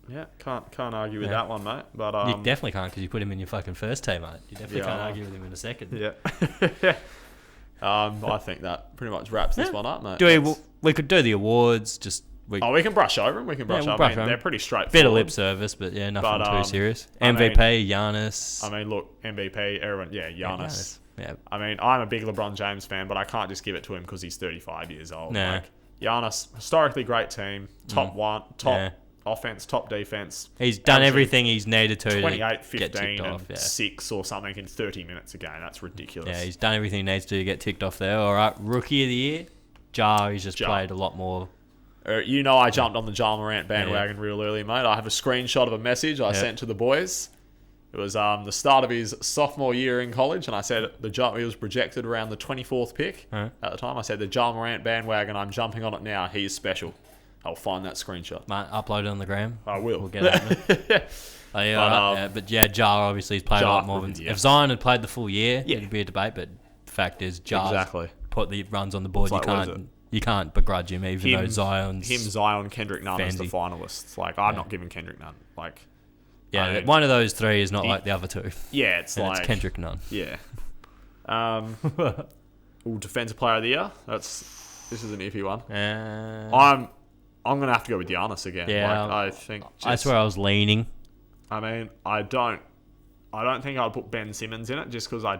Yeah, can't argue with that one, mate. But you definitely can't because you put him in your fucking first team, mate. You definitely can't argue with him in a second. Yeah. I think that pretty much wraps this one up, mate. We could do the awards. We can brush over them. We can brush over them. They're pretty straightforward. Bit of lip service, but nothing too serious. MVP, Giannis. I mean, look, MVP, everyone, Giannis. Yeah. I mean, I'm a big LeBron James fan, but I can't just give it to him because he's 35 years old. Nah. Like, Giannis, historically great team, top offense, top defense. He's done everything he's needed to 28, 15, get ticked and off, 6 or something in 30 minutes a game. That's ridiculous. Yeah, he's done everything he needs to get ticked off there. All right, Rookie of the Year, he's just played a lot more. I jumped on the Ja Morant bandwagon real early, mate. I have a screenshot of a message I sent to the boys. It was the start of his sophomore year in college, and I said he was projected around the 24th pick at the time. I said the Ja Morant bandwagon, I'm jumping on it now. He's special. I'll find that screenshot. Mate, upload it on the gram. I will. We'll get it. Ja obviously has played a lot more than... If Zion had played the full year, it'd be a debate, but the fact is Ja put the runs on the board. You can't begrudge him, though Zion's... Zion, Kendrick Nunn as the finalists. Like, I'm not giving Kendrick Nunn. Like... Yeah, one of those three is not like the other two. Yeah, it's Kendrick Nunn. Yeah. Defensive Player of the Year. This is an iffy one. I'm gonna have to go with Giannis again. Yeah, I think that's where I was leaning. I mean, I don't think I'd put Ben Simmons in it just because I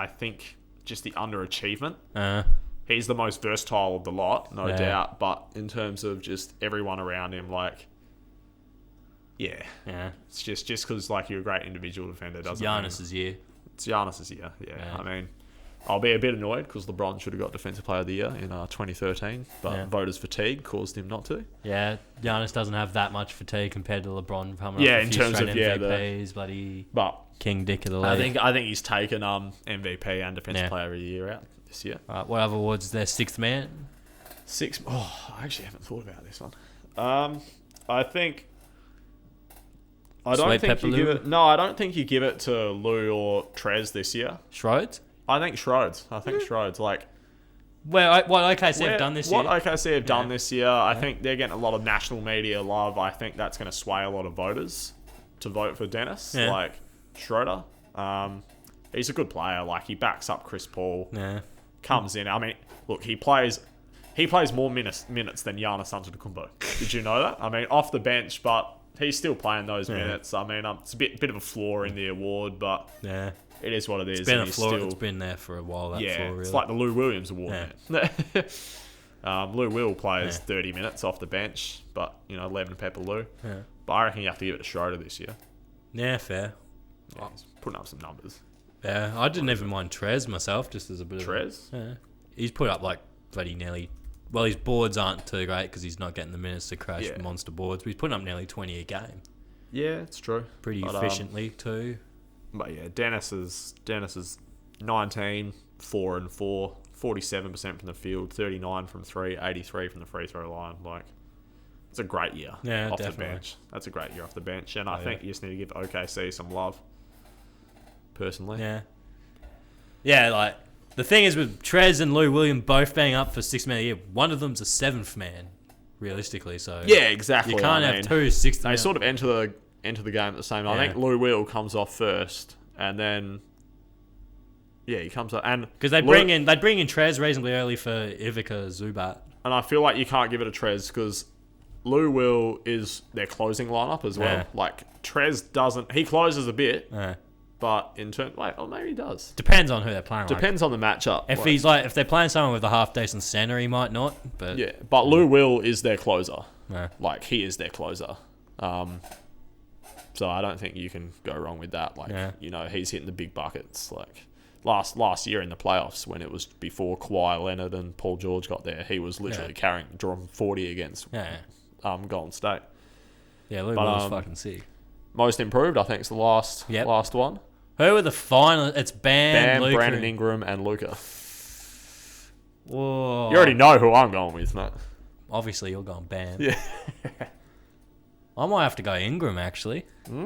think just the underachievement. He's the most versatile of the lot, no doubt. But in terms of just everyone around him, like. Yeah. It's just because like you're a great individual defender doesn't. Giannis's year. It's Giannis's year. Yeah. I mean, I'll be a bit annoyed because LeBron should have got Defensive Player of the Year in 2013, but voters' fatigue caused him not to. Yeah, Giannis doesn't have that much fatigue compared to LeBron coming up in terms of MVPs, bloody King Dick of the league. I think he's taken MVP and Defensive Player of the Year out this year. What other awards is there? Sixth man. I actually haven't thought about this one. I don't think you give it to Lou or Trez this year. Schroeds? I think Schroeds. Like, what OKC have done this year? What OKC have done this year, I think they're getting a lot of national media love. I think that's going to sway a lot of voters to vote for Dennis. Yeah. Like, Schroeder. He's a good player. Like, he backs up Chris Paul. Yeah. Comes in. I mean, look, he plays more minutes than Giannis Antetokounmpo. Did you know that? I mean, off the bench, but... He's still playing those minutes. I mean, it's a bit of a flaw in the award, but it is what it is. It's been a flaw. It's been there for a while. That flaw, really. It's like the Lou Williams award. Yeah. Lou Will plays 30 minutes off the bench, but 11 Pepper Lou. Yeah. But I reckon you have to give it to Schroeder this year. Yeah, fair. Yeah, he's putting up some numbers. Yeah, I didn't even mind Trez myself, just as a bit Trez? Yeah, he's put up like bloody nearly. Well, his boards aren't too great because he's not getting the minutes to crash monster boards. But he's putting up nearly 20 a game. Yeah, it's true. Pretty efficiently too. But yeah, Dennis is 19, 4 and 4, 47% from the field, 39 from 3, 83 from the free throw line. Like, it's a great year off the bench. That's a great year off the bench, and I think you just need to give OKC some love. Personally, yeah, like. The thing is with Trez and Lou Williams both being up for 6th man of the year, one of them's a 7th man. realistically. So yeah, exactly. you can't have two 60. They sort of enter the game at the same time. I think Lou Will comes off first, and then he comes up, and because they bring in Trez reasonably early for Ivica Zubat, and I feel like you can't give it a Trez because Lou Will is their closing lineup as well. Yeah. Like Trez doesn't, he closes a bit, yeah. but in turn, maybe he does. Depends on who they're playing. Depends on the matchup. If they're playing someone with a half decent center, he might not. But yeah, but Lou Will is their closer. Yeah. Like he is their closer. So I don't think you can go wrong with that. Like he's hitting the big buckets. Like last year in the playoffs when it was before Kawhi Leonard and Paul George got there, he was literally drawing 40 against Golden State. Yeah, Lou Will's fucking sick. Most improved, I think, is the last one. Who were the final? It's Bam, Luka, Brandon Ingram, and Luka. Whoa. You already know who I'm going with, mate. Obviously, you're going Bam. Yeah. I might have to go Ingram, actually.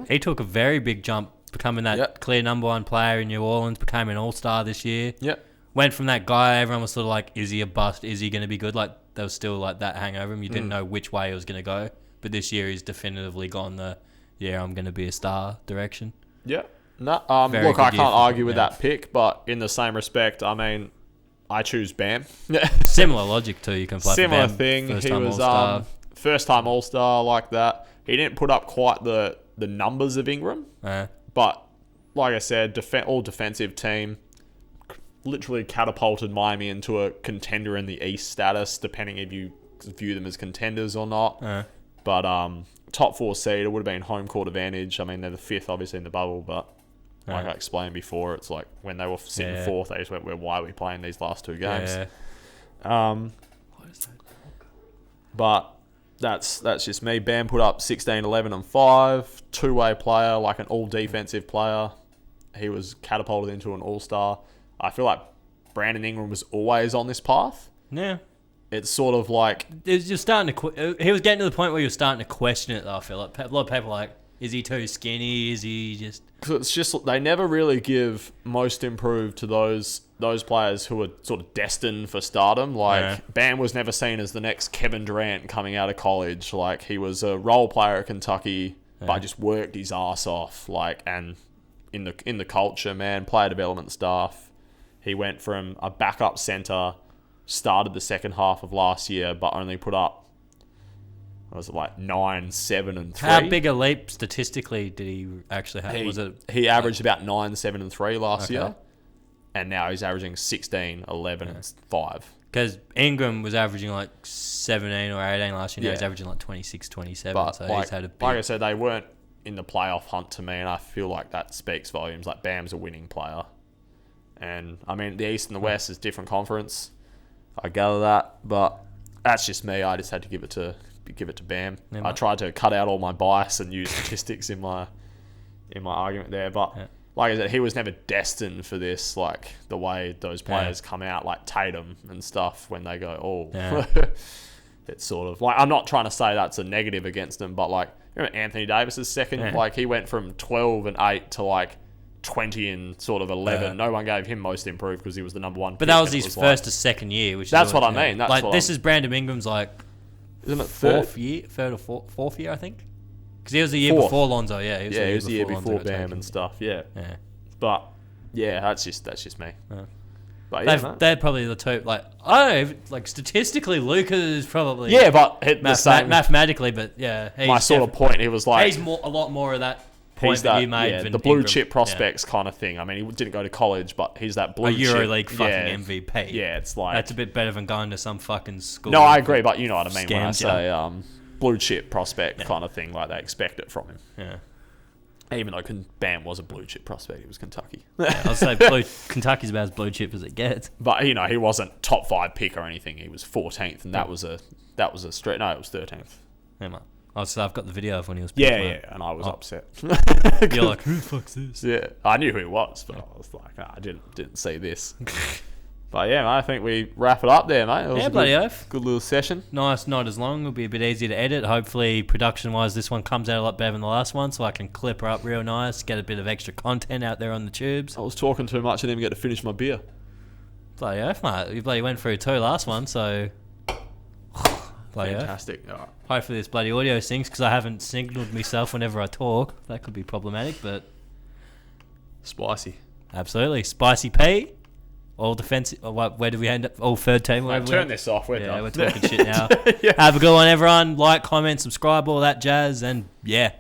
He took a very big jump, becoming that clear number one player in New Orleans, became an all-star this year. Yep. Went from that guy, everyone was sort of like, is he a bust? Is he going to be good? Like, there was still like that hang over him. You didn't know which way it was going to go. But this year, he's definitively gone the, I'm going to be a star direction. Yeah. No, look, I can't argue with that pick, but in the same respect, I mean, I choose Bam. Similar logic too. You can play similar for Bam, thing. He was first time All Star like that. He didn't put up quite the numbers of Ingram, but like I said, all defensive team. Literally catapulted Miami into a contender in the East status, depending if you view them as contenders or not. But top 4 seed, it would have been home court advantage. I mean, they're the 5th, obviously, in the bubble, but like I explained before, it's like when they were sitting 4th, they just went, why are we playing these last 2 games? But that's just me. Bam put up 16, 11, and 5. Two-way player, like an all-defensive player. He was catapulted into an all-star. I feel like Brandon Ingram was always on this path. Yeah. It's sort of like... You're starting to... He was getting to the point where you're starting to question it, though, I feel like. A lot of people are like, is he too skinny? Is he just... Because it's just... They never really give most improved to those players who are sort of destined for stardom. Like, Bam was never seen as the next Kevin Durant coming out of college. Like, he was a role player at Kentucky, but just worked his ass off. Like, and in the culture, man, player development staff... He went from a backup center, started the second half of last year, but only put up, what was it, like 9, 7, and 3? How big a leap statistically did he actually have? He averaged about 9, 7, and 3 last year, and now he's averaging 16, 11, and 5. Because Ingram was averaging like 17 or 18 last year, now he's averaging like 26, 27. But so like, he's had a big... like I said, they weren't in the playoff hunt to me, and I feel like that speaks volumes. Like, Bam's a winning player. And, I mean, the East and the West is different conference. I gather that. But that's just me. I just had to give it to Bam. Yeah, I tried to cut out all my bias and use statistics in my argument there. But, like I said, he was never destined for this, like, the way those players come out, like Tatum and stuff, when they go, it's sort of... Like, I'm not trying to say that's a negative against them, but, like, remember Anthony Davis's second? Yeah. Like, he went from 12 and 8 to, like... 20 and sort of 11. No one gave him most improved because he was the number one. But that was his first to second year, which that's what I mean. That's like this is Brandon Ingram's like, isn't it third or fourth year, I think, because he was the year before Lonzo. Yeah, he was the year before Bam and stuff. Yeah. But that's just me. But they're probably the two. Like I don't know, like statistically, Luka is probably but the same mathematically. But my sort of point. He was like he's a lot more of that. Point that you made the blue chip prospects kind of thing. I mean, he didn't go to college, but he's that blue chip. EuroLeague fucking MVP. Yeah, it's like... That's a bit better than going to some fucking school. No, I agree, but you know what I mean when I say blue chip prospect kind of thing. Like, they expect it from him. Yeah. Even though Bam was a blue chip prospect, he was Kentucky. I'll say Kentucky's about as blue chip as it gets. But, you know, he wasn't top 5 pick or anything. He was 14th, and that was a straight... No, it was 13th. Yeah, man. Oh, so I've got the video of when he was... and I was upset. You're like, who the fuck's this? Yeah, I knew who he was, but I was like, I didn't see this. But yeah, mate, I think we wrap it up there, mate. It was bloody oath. Good little session. Nice, not as long. It'll be a bit easier to edit. Hopefully, production-wise, this one comes out a lot better than the last one, so I can clip her up real nice, get a bit of extra content out there on the tubes. I was talking too much, I didn't even get to finish my beer. Bloody oath, mate. You bloody went through 2 last one, so... Fantastic. All right. Hopefully this bloody audio syncs because I haven't signalled myself whenever I talk. That could be problematic, but Spicy. absolutely. Spicy P. All defensive. Where do we end up? All third team. Mate, turn this off. We're done. We're talking shit now. Have a good one, everyone. Like, comment, subscribe, all that jazz. And yeah.